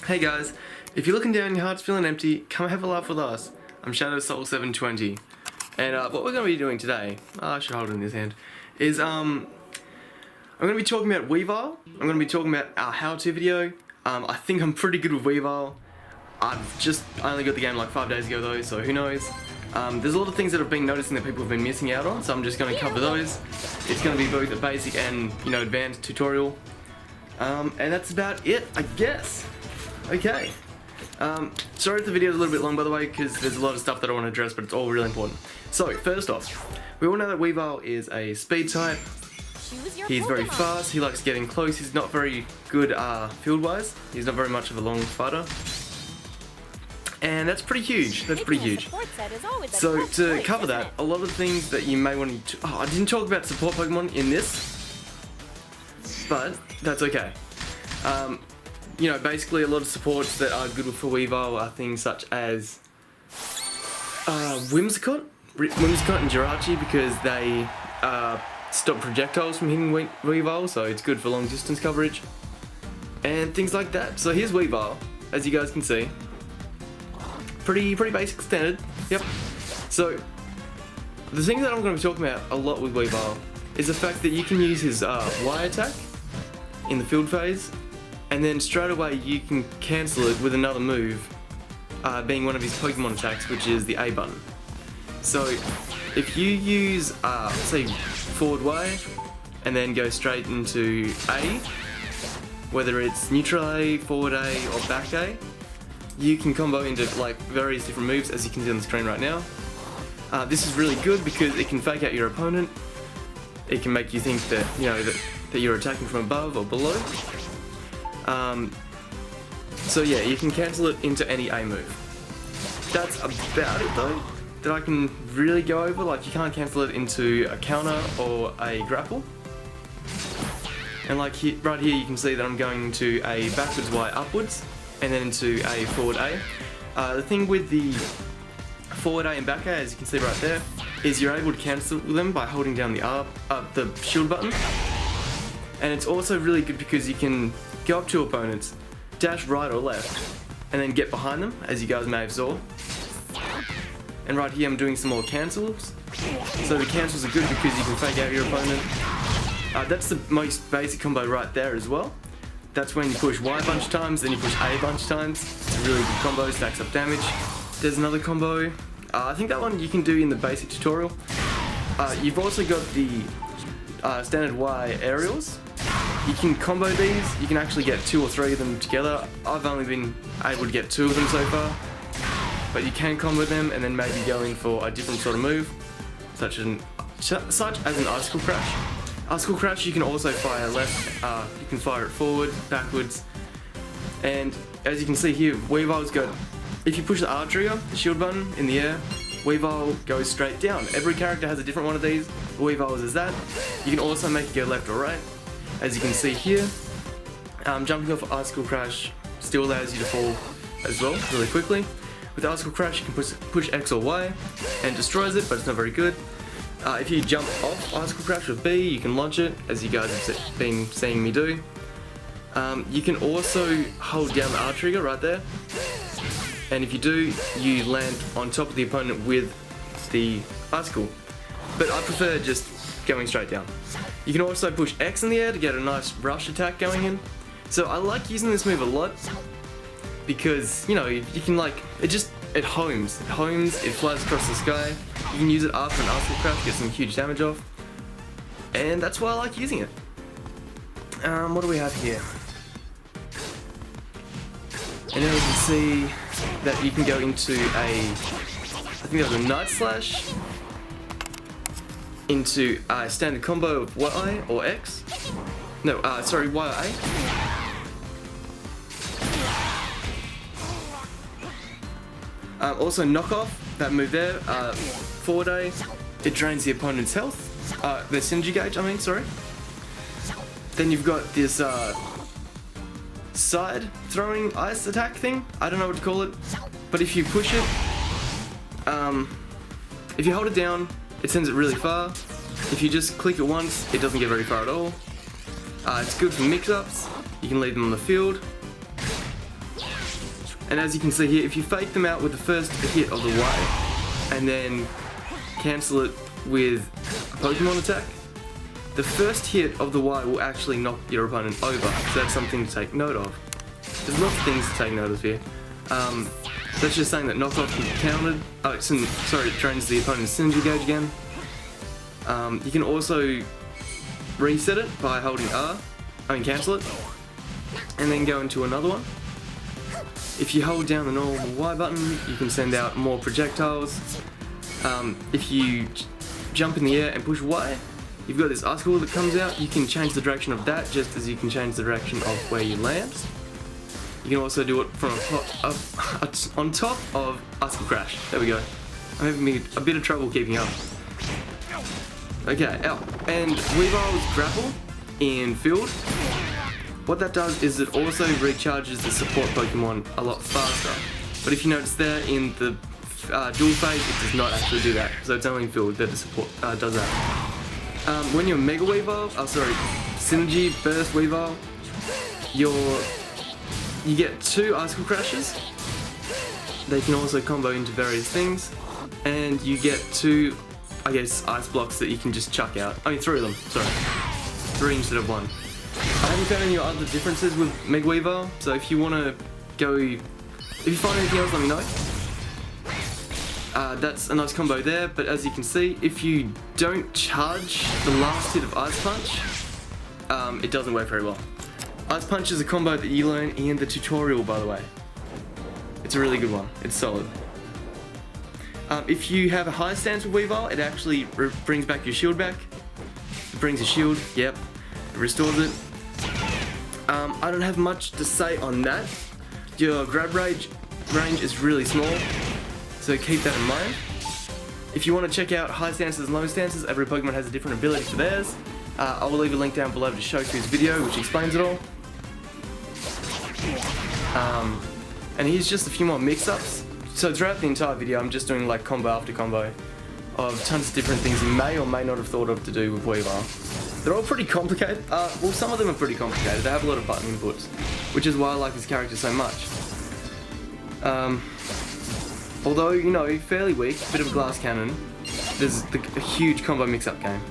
Hey guys, if you're looking down and your heart's feeling empty, come have a laugh with us. I'm Shadow Soul 720, and what we're going to be doing today, I should hold it in this hand, is I'm going to be talking about Weavile. I'm going to be talking about our how-to video. I think I'm pretty good with Weavile. I only got the game like 5 days ago though, so who knows. There's a lot of things that I've been noticing that people have been missing out on, so I'm just going to cover those. It's going to be both a basic and, advanced tutorial. And that's about it, I guess. Okay. Sorry if the video's a little bit long, by the way, because there's a lot of stuff that I want to address, but it's all really important. So, first off, we all know that Weavile is a speed type. He's very fast, he likes getting close, he's not very good field-wise. He's not very much of a long fighter. And that's pretty huge, So, to cover that, a lot of things that you may want to... I didn't talk about support Pokemon in this, but that's okay. Basically a lot of supports that are good for Weavile are things such as Whimsicott and Jirachi, because they stop projectiles from hitting Weavile, so it's good for long distance coverage and things like that. So here's Weavile, as you guys can see. Pretty basic standard. Yep. So the thing that I'm going to be talking about a lot with Weavile is the fact that you can use his Y attack in the field phase, and then straight away you can cancel it with another move, being one of his Pokemon attacks, which is the A button. So if you use, say, forward Y, and then go straight into A, whether it's neutral A, forward A, or back A, you can combo into like various different moves, as you can see on the screen right now. This is really good because it can fake out your opponent. It can make you think that that you're attacking from above or below. So yeah, you can cancel it into any A move. That's about it though, that I can really go over. Like, you can't cancel it into a counter or a grapple. And like right here you can see that I'm going into a backwards Y upwards, and then into a forward A. The thing with the forward A and back A, as you can see right there, is you're able to cancel them by holding down the shield button. And it's also really good because you can go up to opponents, dash right or left, and then get behind them, as you guys may have saw. And right here I'm doing some more cancels. So the cancels are good because you can fake out your opponent. That's the most basic combo right there as well. That's when you push Y a bunch of times, then you push A a bunch of times. It's a really good combo, stacks up damage. There's another combo. I think that one you can do in the basic tutorial. You've also got the standard Y aerials. You can combo these. You can actually get 2 or 3 of them together. I've only been able to get 2 of them so far, but you can combo them and then maybe go in for a different sort of move, such as an Icicle Crash. Icicle Crash you can also fire left, you can fire it forward, backwards, and as you can see here, Weavile's got, if you push the R trigger, the shield button in the air, Weavile goes straight down. Every character has a different one of these. Weavile's is that. You can also make it go left or right. As you can see here, jumping off Icicle Crash still allows you to fall as well, really quickly. With Icicle Crash you can push X or Y and destroys it, but it's not very good. If you jump off Icicle Crash with B, you can launch it, as you guys have been seeing me do. You can also hold down the R trigger right there, and if you do, you land on top of the opponent with the Icicle. But I prefer just going straight down. You can also push X in the air to get a nice rush attack going in. So I like using this move a lot because, you can it homes, it flies across the sky. You can use it after an Icicle Crash, get some huge damage off. And that's why I like using it. What do we have here? And then you can see that you can go into I think that was a Night Slash, into a standard combo of Y or X. No, sorry, Y or A. Also knock off, that move there, forward A, it drains the opponent's health, their synergy gauge, sorry. Then you've got this side throwing ice attack thing, I don't know what to call it, but if you push it, if you hold it down, it sends it really far. If you just click it once, it doesn't get very far at all. It's good for mix-ups, you can leave them on the field. And as you can see here, if you fake them out with the first hit of the Y, and then cancel it with a Pokemon attack, the first hit of the Y will actually knock your opponent over, so that's something to take note of. There's lots of things to take note of here. That's just saying that knockoff can be countered. It drains the opponent's synergy gauge again. You can also reset it by holding cancel it, and then go into another one. If you hold down the normal Y button, you can send out more projectiles. If you jump in the air and push Y, you've got this icicle that comes out. You can change the direction of that just as you can change the direction of where you land. You can also do it from on top of Icicle Crash. There we go. I'm having a bit of trouble keeping up. Okay, and Weavile's Grapple in Field. What that does is it also recharges the support Pokemon a lot faster. But if you notice there in the dual phase, it does not actually do that. So it's only in Field that the support does that. When you're Mega Weavile, Synergy Burst Weavile, you get 2 Icicle Crashes. They can also combo into various things, and you get 2, Ice Blocks that you can just chuck out. 3 of them, sorry. 3 instead of 1. I haven't found any other differences with Mega Weavile, so if you want to go, if you find anything else, let me know. That's a nice combo there, but as you can see, if you don't charge the last hit of Ice Punch, it doesn't work very well. Ice Punch is a combo that you learn in the tutorial, by the way. It's a really good one. It's solid. If you have a high stance with Weavile, it actually brings back your shield back. It brings your shield, yep. It restores it. I don't have much to say on that. Your grab range is really small, so keep that in mind. If you want to check out high stances and low stances, every Pokemon has a different ability for theirs. I will leave a link down below to Shoku's video, which explains it all. And here's just a few more mix-ups. So throughout the entire video, I'm just doing like combo after combo of tons of different things you may or may not have thought of to do with Weavile. They're all pretty complicated. Well, some of them are pretty complicated. They have a lot of button inputs, which is why I like this character so much. Although, you know, fairly weak, bit of a glass cannon, there's a huge combo mix-up game.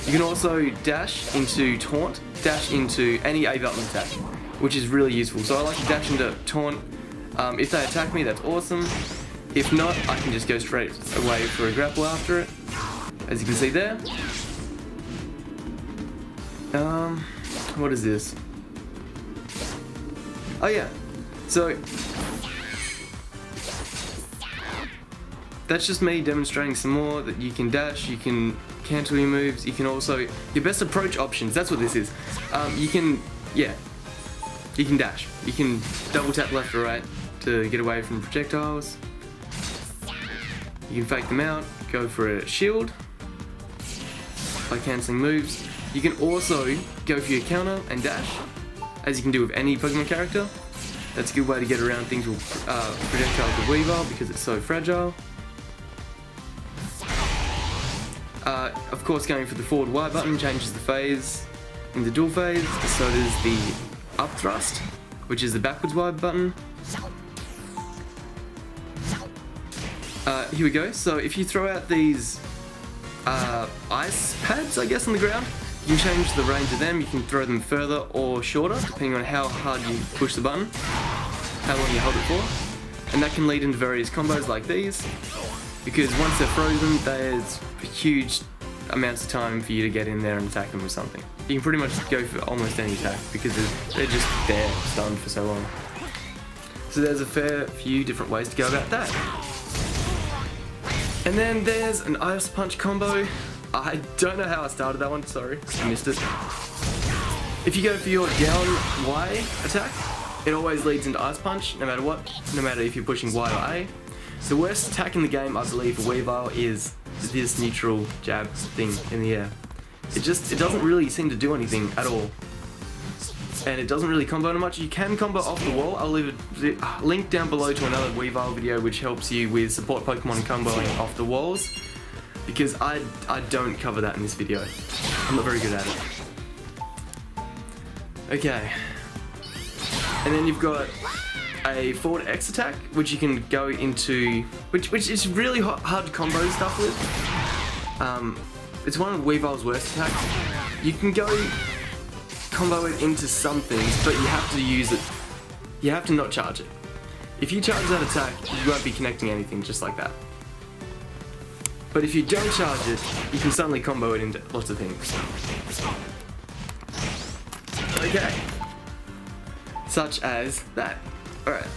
You can also dash into Taunt, dash into any A button attack, which is really useful. So I like to dash into Taunt. If they attack me, that's awesome. If not, I can just go straight away for a grapple after it, as you can see there. What is this? Oh yeah, so that's just me demonstrating some more that you can dash, you can cancel your moves, you can also, your best approach options, that's what this is. You can dash. You can double tap left or right to get away from projectiles. You can fake them out, go for a shield by cancelling moves. You can also go for your counter and dash, as you can do with any Pokemon character. That's a good way to get around things with projectiles with Weavile because it's so fragile. Of course, going for the forward Y button changes the phase in the dual phase, so does the up thrust, which is the backwards Y button. Here we go. So if you throw out these ice pads, I guess, on the ground, you can change the range of them. You can throw them further or shorter, depending on how hard you push the button, how long you hold it for. And that can lead into various combos like these, because once they're frozen, there's huge amounts of time for you to get in there and attack them with something. You can pretty much go for almost any attack, because they're just there, stunned for so long. So there's a fair few different ways to go about that. And then there's an Ice Punch combo. I don't know how I started that one, sorry, I missed it. If you go for your down Y attack, it always leads into Ice Punch, no matter what, no matter if you're pushing Y or A. The worst attack in the game, I believe, for Weavile is this neutral jab thing in the air. It doesn't really seem to do anything at all. And it doesn't really combo much. You can combo off the wall. I'll leave a link down below to another Weavile video which helps you with support Pokemon comboing off the walls, because I don't cover that in this video. I'm not very good at it. Okay. And then you've got a forward X attack, which you can go into, which is really hard to combo stuff with. It's one of Weavile's worst attacks. You can go combo it into some things, but you have to use it. You have to not charge it. If you charge that attack, you won't be connecting anything just like that. But if you don't charge it, you can suddenly combo it into lots of things. Okay. Such as that. Alright.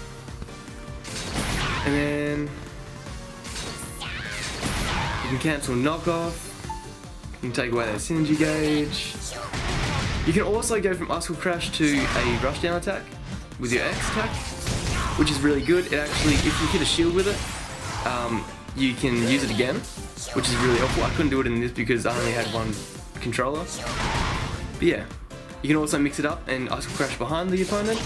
And then you can cancel knockoff. You can take away that synergy gauge. You can also go from Icicle Crash to a rushdown attack with your X attack, which is really good. It actually, if you hit a shield with it, you can use it again, which is really helpful. I couldn't do it in this because I only had one controller. But yeah, you can also mix it up and Icicle Crash behind the opponent.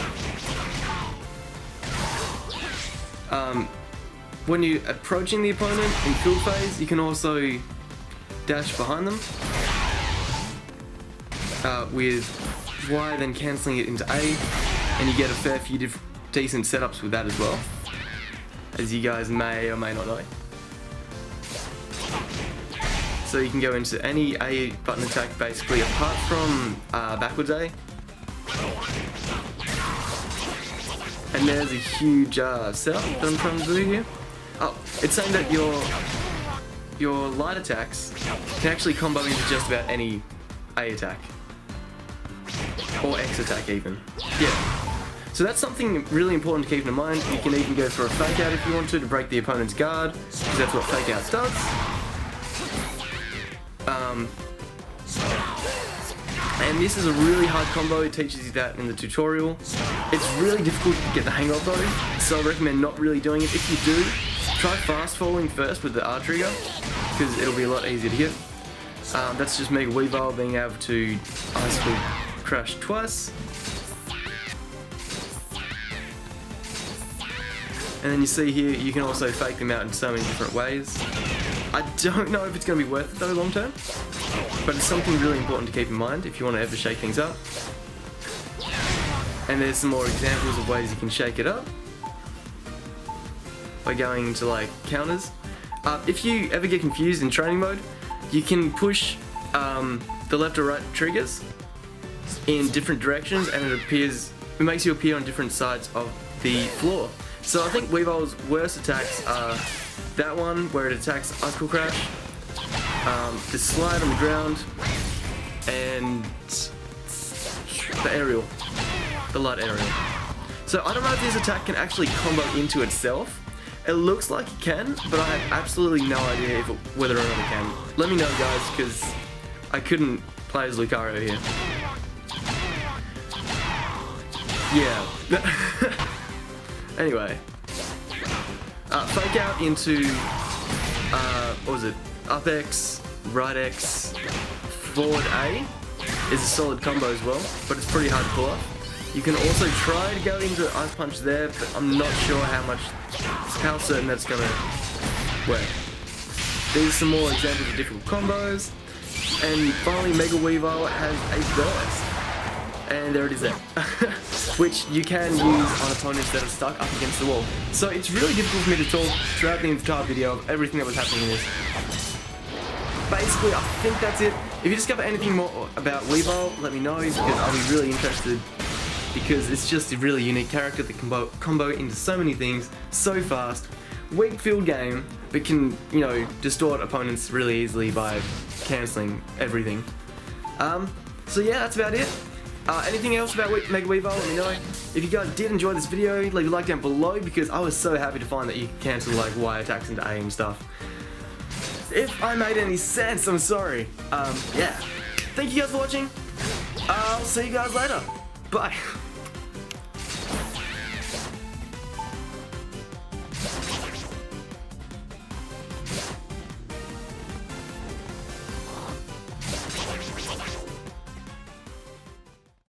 When you're approaching the opponent in field phase, you can also dash behind them with Y, then cancelling it into A, and you get a fair few decent setups with that as well, as you guys may or may not know. So you can go into any A button attack basically, apart from backwards A. And there's a huge setup that I'm trying to do here. Oh, it's saying that your light attacks can actually combo into just about any A attack. Or X attack even. Yeah. So that's something really important to keep in mind. You can even go for a fake out if you want to break the opponent's guard, because that's what fake out does. And this is a really hard combo. It teaches you that in the tutorial. It's really difficult to get the hang of though, so I recommend not really doing it. If you do, try fast falling first with the R trigger, because it'll be a lot easier to hit. That's just Mega Weavile being able to Icicle Crash twice. And then you see here, you can also fake them out in so many different ways. I don't know if it's going to be worth it though long term, but it's something really important to keep in mind if you want to ever shake things up. And there's some more examples of ways you can shake it up by going into like counters. If you ever get confused in training mode, you can push the left or right triggers in different directions, and it makes you appear on different sides of the floor. So I think Weavile's worst attacks are that one where it attacks Icicle Crash, the slide on the ground, and the aerial, the light aerial. So I don't know if this attack can actually combo into itself. It looks like it can, but I have absolutely no idea whether or not it can. Let me know guys, because I couldn't play as Lucario here. Yeah. Anyway. Fake out into, what was it? Up X, right X, forward A is a solid combo as well, but it's pretty hard to pull off. You can also try to go into Ice Punch there, but I'm not sure how certain that's gonna work. These are some more examples of difficult combos. And finally, Mega Weavile has a burst. And there it is there. Which you can use on opponents that are stuck up against the wall. So it's really difficult for me to talk throughout the entire video of everything that was happening in this. Basically, I think that's it. If you discover anything more about Weavile, let me know, because I'll be really interested. Because it's just a really unique character that can combo into so many things so fast. Weak field game, but can, you know, distort opponents really easily by cancelling everything. So yeah, that's about it. Anything else about Mega Weavile, let me know. If you guys did enjoy this video, leave a like down below, because I was so happy to find that you can cancel like Y attacks into A and stuff. If I made any sense, I'm sorry. Yeah. Thank you guys for watching. I'll see you guys later. Bye.